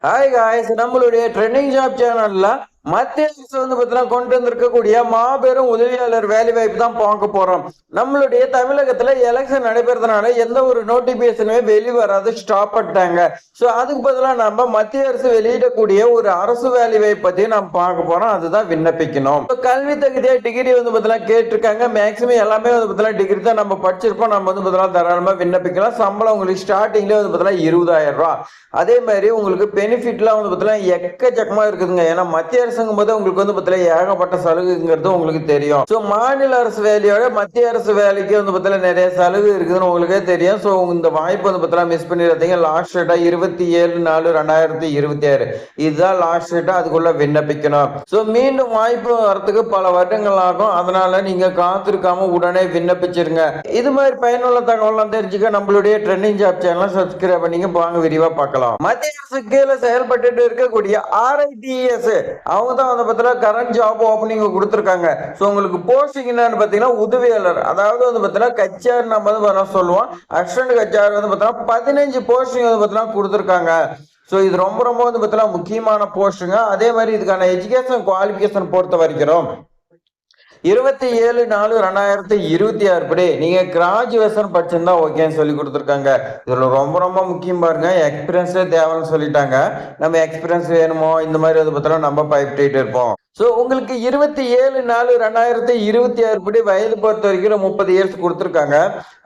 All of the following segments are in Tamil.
ஹாய் காய்ஸ், நம்மளுடைய ட்ரெண்டிங் ஜாப் சேனல்ல மத்திய அரசு பார்த்தீங்கன்னா கொண்டு வந்திருக்கக்கூடிய மாபெரும் உதவியாளர் வேலை வாய்ப்பு தான் பார்க்க போறோம். நம்மளுடைய தமிழகத்துல எலெக்ஷன் நடைபெறதுனால எந்த ஒரு நோட்டிபிகேஷனுமே வெளிவராது, ஸ்டாப் பண்ணிட்டாங்க. ஸோ அதுக்கு பதிலாக நம்ம மத்திய அரசு வெளியிடக்கூடிய ஒரு அரசு வேலை வாய்ப்பு பத்தி நம்ம பார்க்க போறோம். அதுதான் விண்ணப்பிக்கணும். கல்வி தகுதியா டிகிரி பார்த்தீங்கன்னா கேட்டிருக்காங்க. மேக்சிமம் எல்லாமே பார்த்தீங்கன்னா டிகிரி தான் நம்ம படிச்சிருப்போம். நம்ம பார்த்தீங்கன்னா தாராளமா விண்ணப்பிக்கலாம். சம்பளம் உங்களுக்கு ஸ்டார்டிங்லேயே பார்த்தீங்கன்னா 20,000 ரூபாய். அதே மாதிரி உங்களுக்கு பெனிஃபிட்லாம் பார்த்தீங்கன்னா எக்கச்சக்கமா இருக்குதுங்க. ஏன்னா மத்திய அரசுங்கும் போது உங்களுக்கு பார்த்தீங்கன்னா ஏகப்பட்ட சலுகைங்கிறது உங்களுக்கு தெரியும். ஸோ மாநில அரசு வேலையோட மத்திய அரசு வேலைக்கு பார்த்தீங்கன்னா நிறைய சலுகை இருக்குதுன்னு உங்களுக்கே தெரியும். ஸோ இந்த வாய்ப்பு பார்த்தீங்கன்னா மிஸ் பண்ணிடாதீங்க. லாஸ்ட் டேட்டா 27/4/2026 இதுதான் லாஸ்ட் டேட்டா. அதுக்குள்ள விண்ணப்பிக்கணும். ஸோ மீண்டும் வாய்ப்பு வரத்துக்கு பல வருடங்கள் ஆகும். அதனால நீங்க காத்திருக்காம உடனே விண்ணப்பிச்சிருங்க. இது மாதிரி பயனுள்ள தகவலாம் தெரிஞ்சுக்க நம்மளுடைய ட்ரெண்டிங் ஜாப் சேனலை சப்ஸ்கிரைப் பண்ணிங்க. வாங்க விரிவா பார்க்கலாம். மத்திய அரசு கீழே செயல்பட்டு இருக்கக்கூடிய RITES அவங்க தான் கரண்ட் ஜாப் ஓபனிங் கொடுத்திருக்காங்க. சோ உங்களுக்கு போஸ்டிங் என்னன்னு பாத்தீங்கன்னா உதவியாளர், அதாவது பாத்தீங்கன்னா கச்சார் நம்ம சொல்லுவோம். அசிஸ்டன்ட் கச்சார் 15 போஸ்டிங் கொடுத்திருக்காங்க. ஸோ இது ரொம்ப ரொம்ப பார்த்தீங்கன்னா முக்கியமான போஸ்ட்டுங்க. அதே மாதிரி இதுக்கான எஜுகேஷன் குவாலிஃபிகேஷன் பொறுத்த வரைக்கும் 27/4/2026 படி நீங்க கிராஜுவேஷன் படிச்சிருந்தா ஓகேன்னு சொல்லி கொடுத்துருக்காங்க. இதுல ரொம்ப ரொம்ப முக்கியம் பாருங்க, எக்ஸ்பீரியன்ஸே தேவைன்னு சொல்லிட்டாங்க. நம்ம எக்ஸ்பீரியன்ஸ் வேணுமோ இந்த மாதிரி பார்த்தோம்னா நம்ம பயப்பட்டு இருப்போம். ஸோ உங்களுக்கு 27/4/2026 படி வயது பொறுத்த வரைக்கும் 30 இயர்ஸ் கொடுத்துருக்காங்க.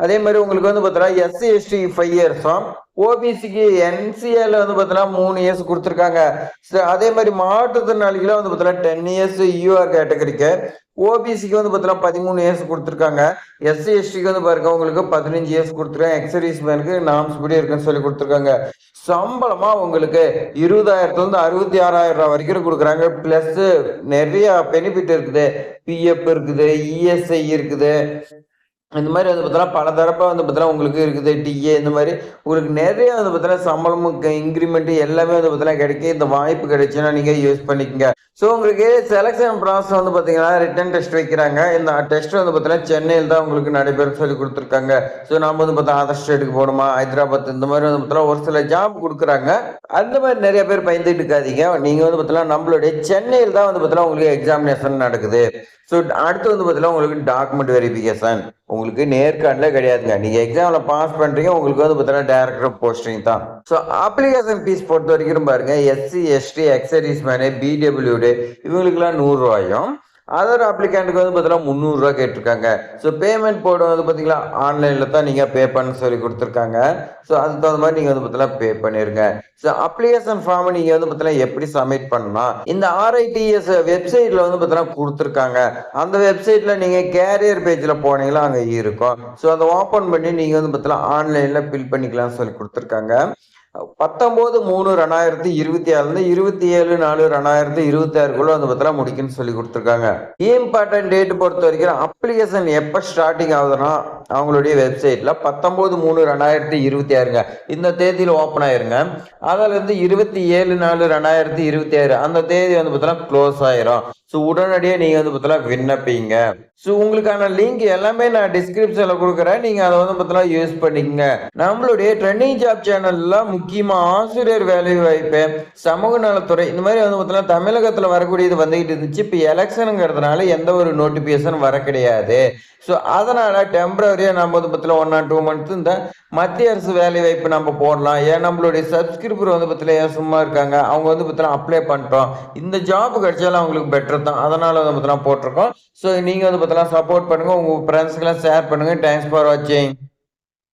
அதே மாதிரி உங்களுக்கு பார்த்தோம்னா SC ST 5 இயர்ஸும், ஓபிசிக்கு NCL பார்த்தோம்னா 3 இயர்ஸ் கொடுத்துருக்காங்க. அதே மாதிரி மாற்றுத்திறனாளிகளும் பார்த்தோம்னா 10 இயர்ஸ் UR கேட்டகரிக்கு, ஓபிசிக்கு பார்த்தோம்னா 13 இயர்ஸ் கொடுத்துருக்காங்க. SC STக்கு பாருங்க உங்களுக்கு 15 இயர்ஸ் கொடுத்துருக்காங்க. எக்ஸர்வீஸ் மேனுக்கு நாம்ஸ் படி இருக்குன்னு சொல்லி கொடுத்துருக்காங்க. சம்பளமா உங்களுக்கு 20,000 66,000 ரூபாய் வரைக்கும் கொடுக்குறாங்க. பிளஸ் நிறைய பெனிஃபிட் இருக்குது. PF இருக்குது, ESI இருக்குது. இந்த மாதிரி பார்த்தீங்கன்னா பல தரப்பா பார்த்தீங்கன்னா உங்களுக்கு இருக்குது. டிஏ இந்த மாதிரி உங்களுக்கு நிறைய பார்த்தீங்கன்னா சம்பளமும் இன்க்ரிமெண்ட் எல்லாமே பார்த்தீங்கன்னா கிடைக்கும். இந்த வாய்ப்பு கிடைச்சுன்னா நீங்க யூஸ் பண்ணிக்கோங்க. ஸோ உங்களுக்கு செலக்ஷன் ப்ராசஸ் பார்த்தீங்கன்னா ரிட்டன் டெஸ்ட் வைக்கிறாங்க. இந்த டெஸ்ட் பார்த்தீங்கன்னா சென்னையில் தான் உங்களுக்கு நடைபெறும் சொல்லி கொடுத்துருக்காங்க. ஸோ நம்ம பார்த்தா அதர் ஸ்டேட்டுக்கு போகணுமா, ஹைதராபாத் இந்த மாதிரி பார்த்தீங்கன்னா ஒரு சில ஜாப் கொடுக்குறாங்க. அந்த மாதிரி நிறைய பேர் பயந்துட்டு இருக்காதீங்க. நீங்க பார்த்தீங்கன்னா நம்மளுடைய சென்னையில் தான் பார்த்தீங்கன்னா உங்களுக்கு எக்ஸாமினேஷன் நடக்குது. ஸோ அடுத்து பார்த்தீங்கன்னா உங்களுக்கு டாக்குமெண்ட் வெரிஃபிகேஷன் உங்களுக்கு நேர்காணல கிடையாதுங்க. நீங்க எக்ஸாம்ல பாஸ் பண்றீங்க, உங்களுக்கு பார்த்தீங்கன்னா டைரக்டர் போஸ்டிங் தான். ஸோ அப்ளிகேஷன் ஃபீஸ் பொறுத்த வரைக்கும் பாருங்க, SC ST ex-service menu BWD இவங்களுக்குலாம் 100 ரூபாயும், அதர் அப்ளிகேண்ட்டுக்கு பார்த்தீங்கன்னா 300 ரூபா கேட்டிருக்காங்க. ஸோ பேமெண்ட் போர்டு பார்த்தீங்கன்னா ஆன்லைன்ல தான் நீங்க பே பண்ண சொல்லி கொடுத்துருக்காங்க. ஸோ அதுக்கு தகுந்த மாதிரி நீங்க பார்த்தீங்கன்னா பே பண்ணிருங்க. ஸோ அப்ளிகேஷன் ஃபார்ம் நீங்க பார்த்தீங்கன்னா எப்படி சப்மிட் பண்ணலாம், இந்த RITES வெப்சைட்ல பார்த்தீங்கன்னா கொடுத்துருக்காங்க. அந்த வெப்சைட்ல நீங்க கேரியர் பேஜ்ல போனீங்களா அங்க இருக்கும். ஸோ அதை ஓபன் பண்ணி நீங்க பார்த்தீங்கன்னா ஆன்லைன்ல ஃபில் பண்ணிக்கலாம்னு சொல்லி கொடுத்துருக்காங்க. 19/3/2026 27/4/2026 பார்த்தீங்கன்னா முடிக்குன்னு சொல்லி கொடுத்துருக்காங்க. இம்பார்ட்டன்ட் டேட் பொறுத்த வரைக்கும் அப்ளிகேஷன் எப்ப ஸ்டார்டிங் ஆகுதுன்னா அவங்களுடைய வெப்சைட்ல 19/3/2026 இந்த தேதியில ஓப்பன் ஆயிருங்க. அதுல இருந்து 27/4/2026 அந்த தேதி பார்த்தீங்கன்னா க்ளோஸ் ஆயிரும். ஸோ உடனடியே நீங்க பார்த்தீங்கன்னா விண்ணப்பிங்க. ஸோ உங்களுக்கான லிங்க் எல்லாமே நான் டிஸ்கிரிப்ஷன்ல கொடுக்குறேன். நீங்க அதை பார்த்தீங்கன்னா யூஸ் பண்ணிக்கங்க. நம்மளுடைய ட்ரெண்டிங் ஜாப் சேனல்ல முக்கியமா ஆசிரியர் வேலை வாய்ப்பு, சமூக நலத்துறை இந்த மாதிரி பார்த்தீங்கன்னா தமிழகத்துல வரக்கூடியது வந்துகிட்டு இருந்துச்சு. இப்போ எலெக்ஷனுங்கிறதுனால எந்த ஒரு நோட்டிபிகேஷன் வர கிடையாது. ஸோ அதனால டெம்பரரியா நம்ம பார்த்தீங்கன்னா 1 or 2 months இந்த மத்திய அரசு வேலை வாய்ப்பு நம்ம போடலாம். ஏன் நம்மளுடைய சப்ஸ்கிரிபர் பார்த்தீங்கன்னா ஏன் சும்மா இருக்காங்க, அவங்க பார்த்தீங்கன்னா அப்ளை பண்ணிட்டோம். இந்த ஜாப் கிடைச்சாலும் அவங்களுக்கு பெட்டர் தான், அதனால பார்த்தீங்கன்னா போட்டிருக்கோம். ஸோ நீங்க பார்த்தீங்கன்னா சப்போர்ட் பண்ணுங்க, உங்க ஃப்ரெண்ட்ஸ்க்கெல்லாம் ஷேர் பண்ணுங்க. தேங்க்ஸ் ஃபார் வாட்சிங்.